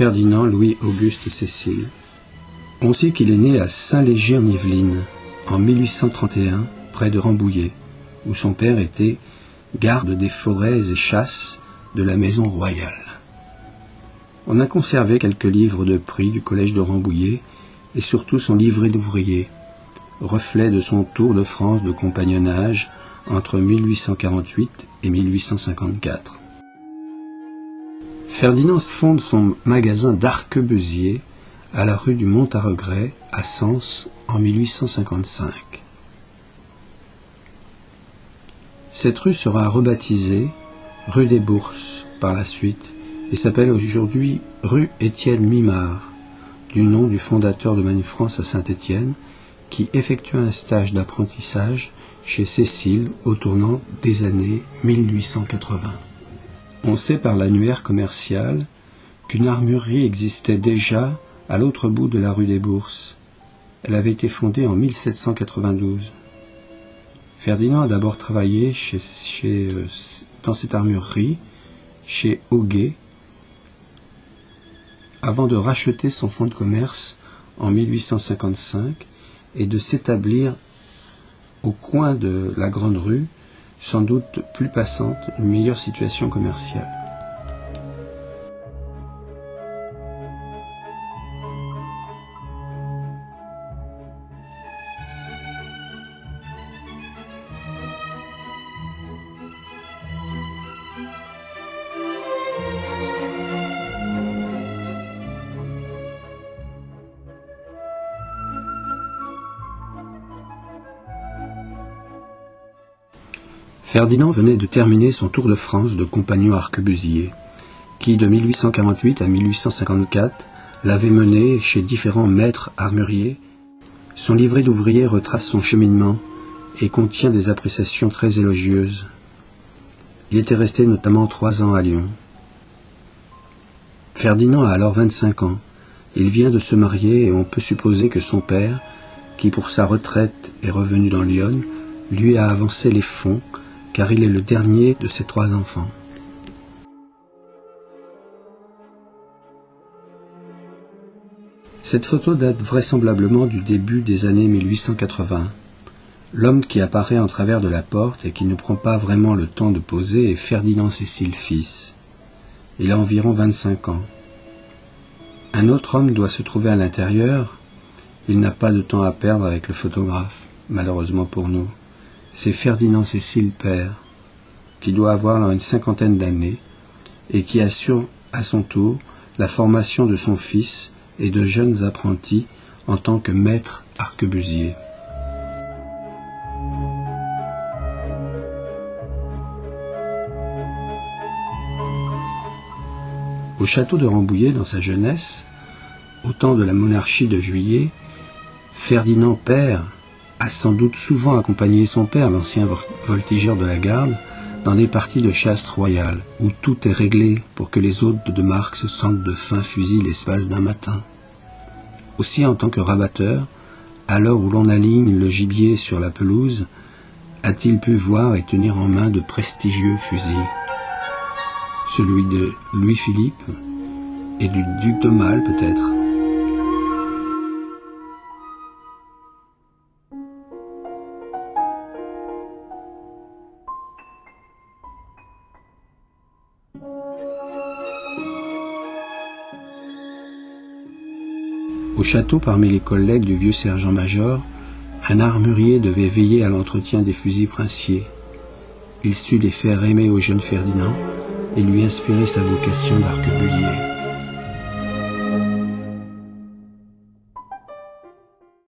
Ferdinand Louis-Auguste Cécile. On sait qu'il est né à Saint-Léger-en-Yvelines, en 1831, près de Rambouillet, où son père était garde des forêts et chasses de la maison royale. On a conservé quelques livres de prix du collège de Rambouillet et surtout son livret d'ouvrier, reflet de son tour de France de compagnonnage entre 1848 et 1854. Ferdinand fonde son magasin d'arquebusier à la rue du Mont-à-Regret, à Sens, en 1855. Cette rue sera rebaptisée rue des Bourses par la suite et s'appelle aujourd'hui rue Étienne Mimard, du nom du fondateur de Manufrance à Saint-Étienne, qui effectua un stage d'apprentissage chez Cécile au tournant des années 1880. On sait par l'annuaire commercial qu'une armurerie existait déjà à l'autre bout de la rue des Bourses. Elle avait été fondée en 1792. Ferdinand a d'abord travaillé dans cette armurerie, chez Auguet, avant de racheter son fonds de commerce en 1855 et de s'établir au coin de la Grande Rue, sans doute plus passante, une meilleure situation commerciale. Ferdinand venait de terminer son tour de France de compagnon arquebusier, qui de 1848 à 1854 l'avait mené chez différents maîtres armuriers. Son livret d'ouvrier retrace son cheminement et contient des appréciations très élogieuses. Il était resté notamment 3 ans à Lyon. Ferdinand a alors 25 ans. Il vient de se marier et on peut supposer que son père, qui pour sa retraite est revenu dans Lyon, lui a avancé les fonds, car il est le dernier de ses 3 enfants. Cette photo date vraisemblablement du début des années 1880. L'homme qui apparaît en travers de la porte et qui ne prend pas vraiment le temps de poser est Ferdinand Cécile fils. Il a environ 25 ans. Un autre homme doit se trouver à l'intérieur. Il n'a pas de temps à perdre avec le photographe, malheureusement pour nous. C'est Ferdinand Cécile père, qui doit avoir une 50aine d'années et qui assure à son tour la formation de son fils et de jeunes apprentis en tant que maître arquebusier. Au château de Rambouillet, dans sa jeunesse, au temps de la monarchie de Juillet, Ferdinand père a sans doute souvent accompagné son père, l'ancien voltigeur de la garde, dans des parties de chasse royale, où tout est réglé pour que les hôtes de marque se sentent de fins fusils l'espace d'un matin. Aussi en tant que rabatteur, à l'heure où l'on aligne le gibier sur la pelouse, a-t-il pu voir et tenir en main de prestigieux fusils. Celui de Louis-Philippe et du duc d'Aumale peut-être. Au château, parmi les collègues du vieux sergent-major, un armurier devait veiller à l'entretien des fusils princiers. Il sut les faire aimer au jeune Ferdinand et lui inspirer sa vocation d'arquebusier.